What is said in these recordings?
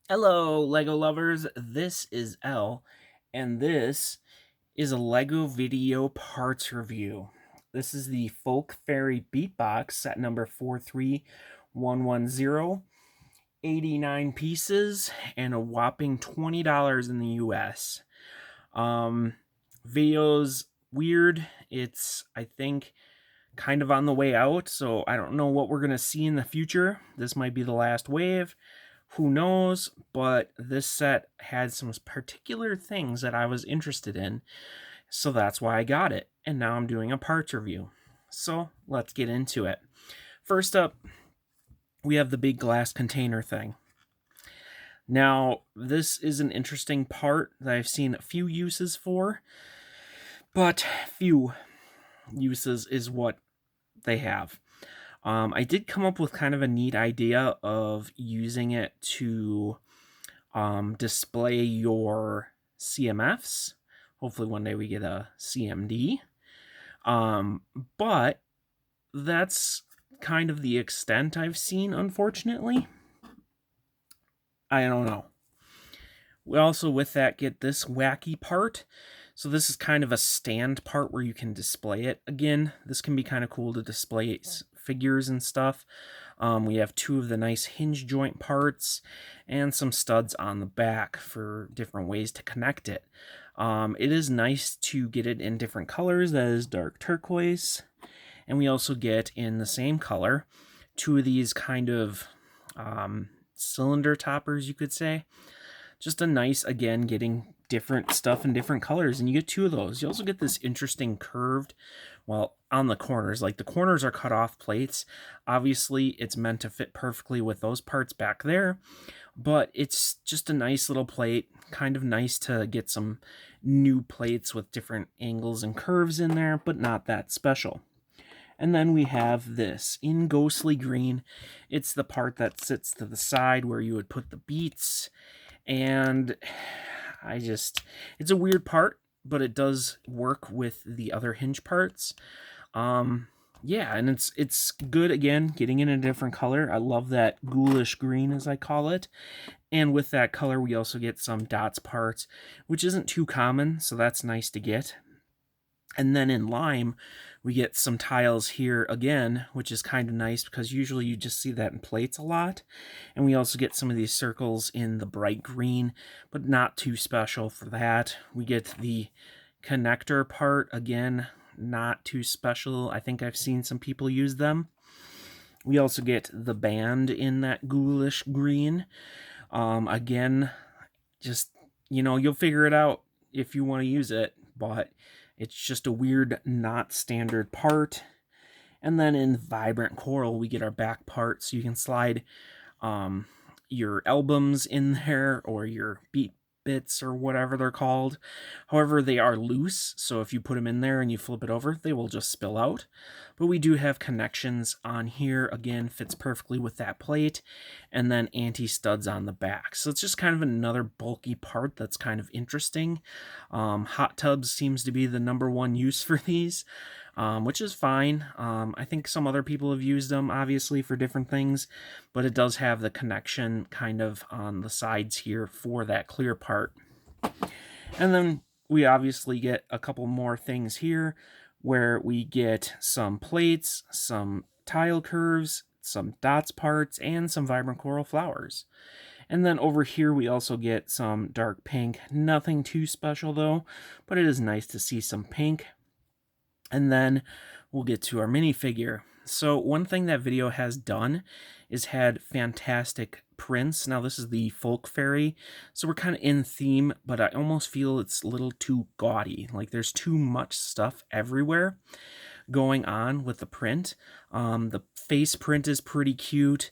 Hello, Lego lovers. This is L, and this is a Lego video parts review. This is the Folk Fairy BeatBox set number 43110, 89 pieces, and a whopping $20 in the US. Um, Video's weird. It's, I think, kind of on the way out, so I don't know what we're going to see in the future. This might be the last wave. Who knows? But this set had some particular things that I was interested in, so that's why I got it. And now I'm doing a parts review. So let's get into it. First up, we have the big glass container thing. Now, this is an interesting part that I've seen a few uses for, but few uses is what they have. I did come up with kind of a neat idea of using it to display your CMFs. Hopefully one day we get a CMD. But that's kind of the extent I've seen, unfortunately. I don't know. We also, with that, get this wacky part. So this is kind of a stand part where you can display it. Again, this can be kind of cool to display figures and stuff. We have two of the nice hinge joint parts and some studs on the back for different ways to connect it. It is nice to get it in different colors. That is dark turquoise. And we also get in the same color two of these kind of cylinder toppers, you could say. Just a nice, again, getting different stuff in different colors, and you get two of those. You also get this interesting curved, well, on the corners, like the corners are cut off plates. Obviously, it's meant to fit perfectly with those parts back there, but it's just a nice little plate, kind of nice to get some new plates with different angles and curves in there, but not that special. And then we have this in ghostly green. It's the part that sits to the side where you would put the beats. And it's a weird part, but it does work with the other hinge parts. Yeah, and it's good, again, getting in a different color. I love that ghoulish green, as I call it. And with that color, we also get some dots parts, which isn't too common, so that's nice to get. And then in lime, we get some tiles here again, which is kind of nice because usually you just see that in plates a lot. And we also get some of these circles in the bright green, but not too special for that. We get the connector part, again, not too special. I think I've seen some people use them. We also get the band in that ghoulish green. Again, just, you'll figure it out if you want to use it, but it's just a weird, not standard part. And then in vibrant coral, we get our back part, so you can slide your albums in there, or your beat bits, or whatever they're called. However, they are loose, so if you put them in there and you flip it over, they will just spill out. But we do have connections on here. Again, fits perfectly with that plate. And then anti-studs on the back. So it's just kind of another bulky part that's kind of interesting. Hot tubs seems to be the #1 use for these. Which is fine. I think some other people have used them, obviously, for different things, but it does have the connection kind of on the sides here for that clear part. And then we obviously get a couple more things here where we get some plates, some tile curves, some dots parts, and some vibrant coral flowers. And then over here we also get some dark pink. Nothing too special though, but it is nice to see some pink. And then we'll get to our minifigure. So one thing that video has done is had fantastic prints. Now this is the folk fairy, so we're kind of in theme, but I almost feel it's a little too gaudy. Like there's too much stuff everywhere going on with the print. The face print is pretty cute.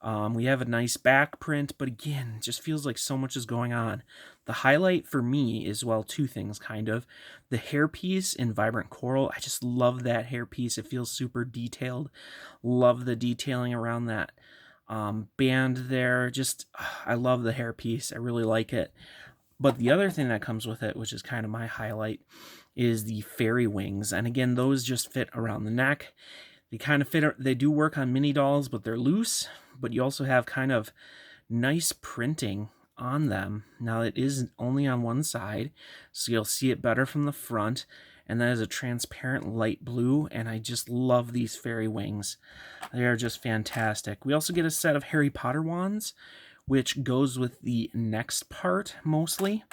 We have a nice back print, but again, it just feels like so much is going on. The highlight for me is, well, two things, kind of. The hairpiece in Vibrant Coral, I just love that hairpiece. It feels super detailed. Love the detailing around that band there. Just, I love the hairpiece. I really like it. But the other thing that comes with it, which is kind of my highlight, is the fairy wings. And again, those just fit around the neck. They kind of fit, they do work on mini dolls, but they're loose. But you also have kind of nice printing on them. Now it is only on one side, so you'll see it better from the front, and that is a transparent light blue, and I just love these fairy wings. They are just fantastic. We also get a set of Harry Potter wands, which goes with the next part mostly,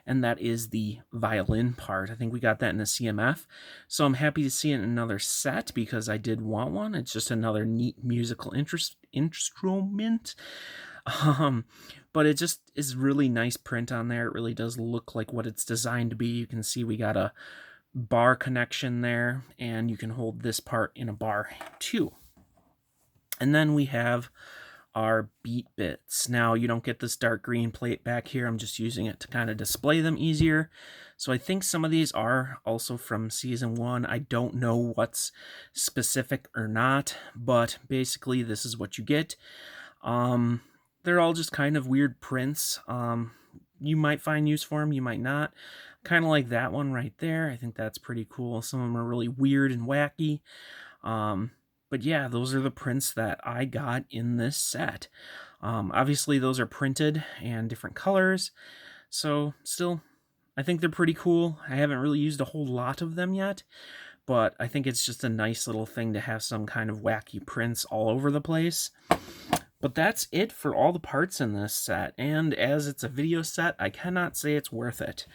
and that is the violin part. I think we got that in the CMF, so I'm happy to see it in another set because I did want one. It's just another neat musical instrument. But it just is really nice print on there. It really does look like what it's designed to be. You can see we got a bar connection there, and you can hold this part in a bar too. And then we have our beat bits. Now you don't get this dark green plate back here. I'm just using it to kind of display them easier. So I think some of these are also from season 1. I don't know what's specific or not, but basically this is what you get. They're all just kind of weird prints. You might find use for them, you might not. Kind of like that one right there. I think that's pretty cool. Some of them are really weird and wacky. But yeah, those are the prints that I got in this set. Obviously, those are printed and different colors. So still, I think they're pretty cool. I haven't really used a whole lot of them yet, but I think it's just a nice little thing to have some kind of wacky prints all over the place. But that's it for all the parts in this set, and as it's a video set, I cannot say it's worth it.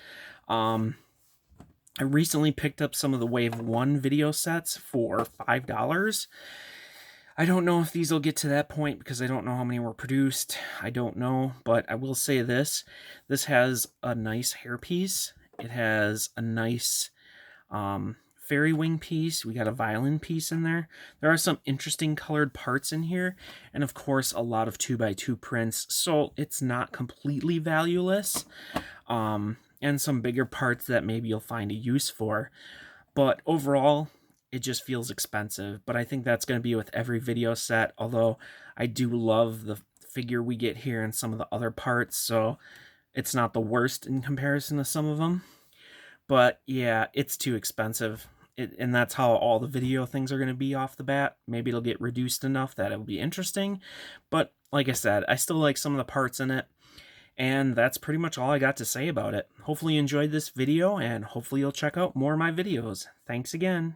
I recently picked up some of the Wave 1 video sets for $5. I don't know if these will get to that point because I don't know how many were produced. I don't know, but I will say this. This has a nice hairpiece. It has a nice fairy wing piece. We got a violin piece in there. There are some interesting colored parts in here, and of course a lot of 2x2 prints, so it's not completely valueless. And some bigger parts that maybe you'll find a use for, but overall it just feels expensive. But I think that's going to be with every video set, although I do love the figure we get here and some of the other parts, so it's not the worst in comparison to some of them. But yeah, it's too expensive. And that's how all the video things are going to be off the bat. Maybe it'll get reduced enough that it'll be interesting. But like I said, I still like some of the parts in it. And that's pretty much all I got to say about it. Hopefully you enjoyed this video, and hopefully you'll check out more of my videos. Thanks again.